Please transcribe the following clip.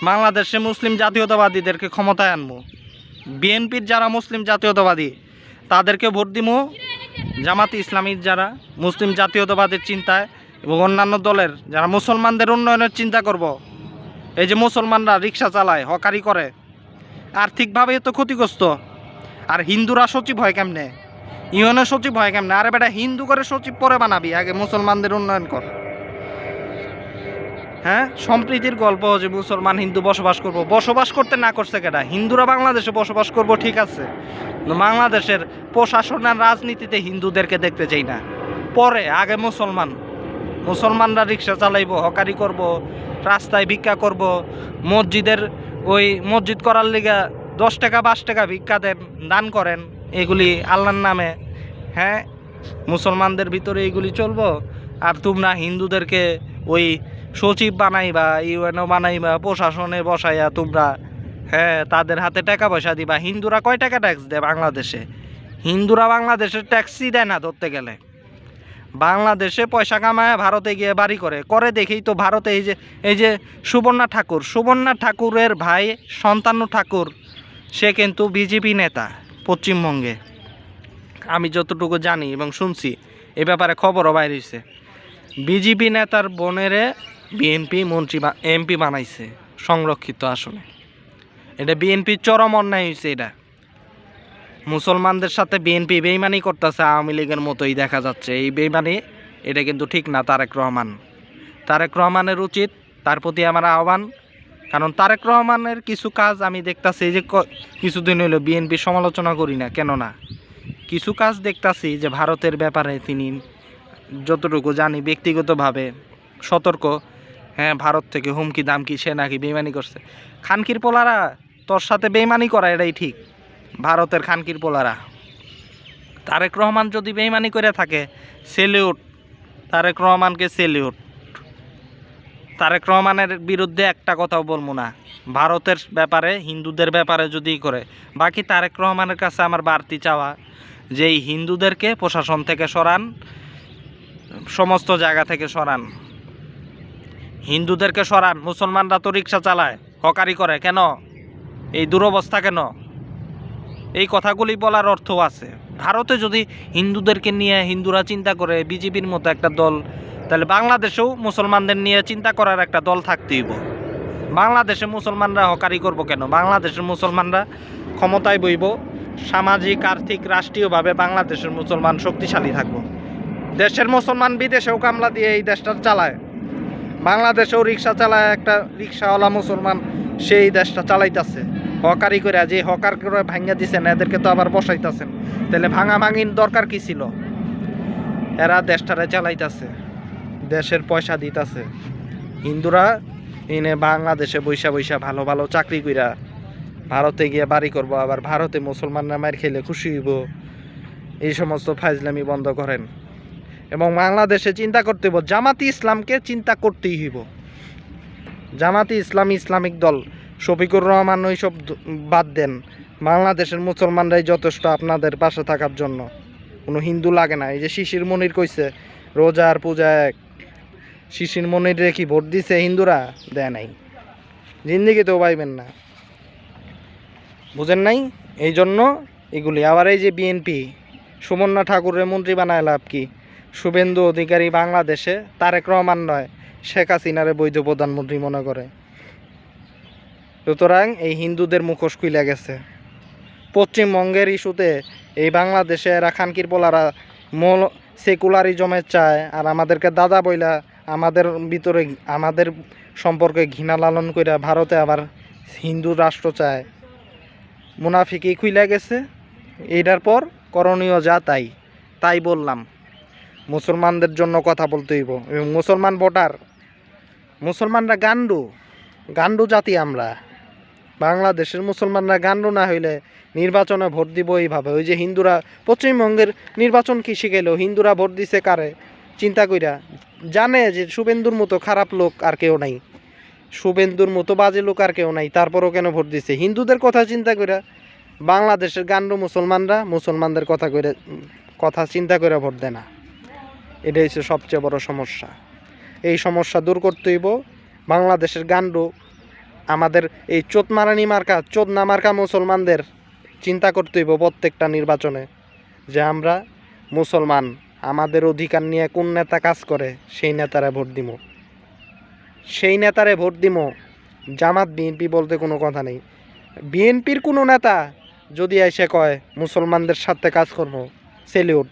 বাংলাদেশে মুসলিম জাতীয়তাবাদীদেরকে ক্ষমতায় আনবো। বিএনপির যারা মুসলিম জাতীয়তাবাদী তাদেরকে ভোট দিমু, জামাতে ইসলামীর যারা মুসলিম জাতীয়তাবাদের চিন্তায় এবং অন্যান্য দলের যারা মুসলমানদের উন্নয়নের চিন্তা করব। এই যে মুসলমানরা রিক্সা চালায়, হকারি করে, আর্থিকভাবে তো ক্ষতিগ্রস্ত। আর হিন্দুরা সচিব হয় কেমনে, ইউএনএ সচিব হয় কেমনে? আরে বেটা, হিন্দু করে সচিব পরে বানাবি, আগে মুসলমানদের উন্নয়ন কর। হ্যাঁ, সম্প্রীতির গল্প যে মুসলমান হিন্দু বসবাস করতে না করছে কেটা? হিন্দুরা বাংলাদেশে বসবাস করব ঠিক আছে, বাংলাদেশের প্রশাসন আর রাজনীতিতে হিন্দুদেরকে দেখতে চাই না। পরে আগে মুসলমানরা রিক্সা চালাইবো, হকারি করব, রাস্তায় ভিক্ষা করব, মসজিদের ওই মসজিদ করার লিগা 10 টাকা 5 টাকা ভিক্ষা দেন, দান করেন, এগুলি আল্লাহর নামে। হ্যাঁ, মুসলমানদের ভিতরে এইগুলি চলবো। আর তোমরা হিন্দুদেরকে ওই সচিব বানাইবা, ইউএনও বানাইবা, প্রশাসনে বসাইয়া তোমরা হ্যাঁ তাদের হাতে টাকা পয়সা দিবা। হিন্দুরা কয় টাকা ট্যাক্স দেয় বাংলাদেশে? হিন্দুরা বাংলাদেশের ট্যাক্সই দেয় না ধরতে গেলে। বাংলাদেশে পয়সা কামায় ভারতে গিয়ে বাড়ি করে দেখেই তো ভারতে এই যে সুবর্ণা ঠাকুরের ভাই সন্তানু ঠাকুর, সে কিন্তু বিজেপি নেতা পশ্চিমবঙ্গে। আমি যতটুকু জানি এবং শুনছি, এ ব্যাপারে খবরও বাইর হয়েছে। বিজেপি নেতার বোনেরে বিএনপি মন্ত্রী বা এমপি বানাইছে সংরক্ষিত আসনে। এটা বিএনপির চরম অন্যায় হয়েছে। এটা মুসলমানদের সাথে বিএনপি বেইমানি করতেছে, আওয়ামী লীগের মতোই দেখা যাচ্ছে এই বেইমানি। এটা কিন্তু ঠিক না। তারেক রহমানের উচিত, তার প্রতি আমার আহ্বান। কারণ তারেক রহমানের কিছু কাজ আমি দেখতাছি, যে কিছুদিন হইলো বিএনপি সমালোচনা করি না কেন না, কিছু কাজ দেখতাছি যে ভারতের ব্যাপারে তিনি যতটুকু জানি ব্যক্তিগতভাবে সতর্ক। হ্যাঁ, ভারত থেকে হুমকি দামকি, সে নাকি বেইমানি করছে। খানকির পোলারা তোর সাথে বেইমানি করা এটাই ঠিক, ভারতের খানকির পোলারা। তারেক রহমান যদি বেইমানি করে থাকে, সেলিউট তারেক রহমানকে, সেলিউট। তারেক রহমানের বিরুদ্ধে একটা কথাও বলবো না ভারতের ব্যাপারে, হিন্দুদের ব্যাপারে যদি করে। বাকি তারেক রহমানের কাছে আমার বাড়তি চাওয়া যে এই হিন্দুদেরকে প্রশাসন থেকে সরান, সমস্ত জায়গা থেকে সরান, হিন্দুদেরকে সরান। মুসলমানরা তো রিক্সা চালায়, হকারি করে, কেন এই দুরবস্থা কেন? এই কথাগুলি বলার অর্থ আছে। ভারতে যদি হিন্দুদেরকে নিয়ে হিন্দুরা চিন্তা করে বিজেপির মতো একটা দল, তাহলে বাংলাদেশেও মুসলমানদের নিয়ে চিন্তা করার একটা দল থাকতেই হইব। বাংলাদেশে মুসলমানরা হকারি করব কেন? বাংলাদেশের মুসলমানরা ক্ষমতায় বইব, সামাজিক আর্থিক রাষ্ট্রীয়ভাবে বাংলাদেশের মুসলমান শক্তিশালী থাকব। দেশের মুসলমান বিদেশেও কামলা দিয়ে এই দেশটা চালায়, বাংলাদেশেও রিক্সা চালায় একটা রিক্সাওয়ালা মুসলমান, সেই দেশটা চালাইতেছে হকারি করে। যে হকার করে ভাঙ্গা দিচ্ছেন এদেরকে তো আবার বসাইতেছেন, তাহলে ভাঙাভাঙির দরকার কি ছিল? এরা দেশটারে চালাইতেছে, দেশের পয়সা দিতেছে। হিন্দুরা এনে বাংলাদেশে বৈশা ভালো ভালো চাকরি কইরা ভারতে গিয়ে বাড়ি করব, আবার ভারতে মুসলমানরা মার খেলে খুশি হইব। এই সমস্ত ফাইজলামি বন্ধ করেন এবং বাংলাদেশে চিন্তা করতে হইব, জামাতি ইসলামকে চিন্তা করতেই হইব। জামাতি ইসলাম ইসলামিক দল, শফিকুর রহমান ওইসব বাদ দেন। বাংলাদেশের মুসলমানরাই যথেষ্ট আপনাদের পাশে থাকার জন্য, কোনো হিন্দু লাগে না। এই যে শিশির মনির কইছে রোজার পূজা এক, শিশির মনির রেখি ভোট দিছে হিন্দুরা? দেয় নাই, জিন্দিগিতেও পাইবেন না, বুঝেন নাই? এই জন্য এগুলি। আবার এই যে বিএনপি সুবর্ণা ঠাকুরের মন্ত্রী বানায় লাভ কি? শুভেন্দু অধিকারী বাংলাদেশে তারেক রহমান নয়, শেখ হাসিনারে বৈধ প্রধানমন্ত্রী মনে করে। সুতরাং এই হিন্দুদের মুখোশ খুলে গেছে। পশ্চিমবঙ্গের ইস্যুতে এই বাংলাদেশে এরা খানকির পোলারা সেকুলারিজমের চায়, আর আমাদেরকে দাদা বইলা আমাদের ভিতরে আমাদের সম্পর্কে ঘৃণা লালন করে ভারতে আবার হিন্দু রাষ্ট্র চায়। মুনাফিকি খুইলা গেছে। এইটার পর করণীয় যা তাই বললাম। মুসলমানদের জন্য কথা বলতে হইব এবং মুসলমান ভোটার, মুসলমানরা গান্ডু জাতি আমরা। বাংলাদেশের মুসলমানরা গান্ডু না হইলে নির্বাচনে ভোট দিব এইভাবে। ওই যে হিন্দুরা পশ্চিমবঙ্গের নির্বাচন কি শিখাইল? হিন্দুরা ভোট দিছে কারে? চিন্তা কইরা জানে যে শুভেন্দুর মতো খারাপ লোক আর কেউ নাই, শুভেন্দুর মতো বাজে লোক আর কেউ নাই, তারপরও কেন ভোট দিছে? হিন্দুদের কথা চিন্তা কইরা। বাংলাদেশের গান্ডু মুসলমানরা মুসলমানদের কথা চিন্তা করে ভোট দেয় না। এটাই হচ্ছে সবচেয়ে বড় সমস্যা। এই সমস্যা দূর করতে হইব। বাংলাদেশের গান্ডু আমাদের এই চোদমারানি মার্কা চোদনা মার্কা মুসলমানদের চিন্তা করতে হইব প্রত্যেকটা নির্বাচনে যে আমরা মুসলমান, আমাদের অধিকার নিয়ে কোন নেতা কাজ করে সেই নেতারে ভোট দিব, সেই নেতারে ভোট দিব। জামাত বিএনপি বলতে কোনো কথা নেই। বিএনপির কোনো নেতা যদি এসে কয় মুসলমানদের সাথে কাজ করবো, সেলিউট।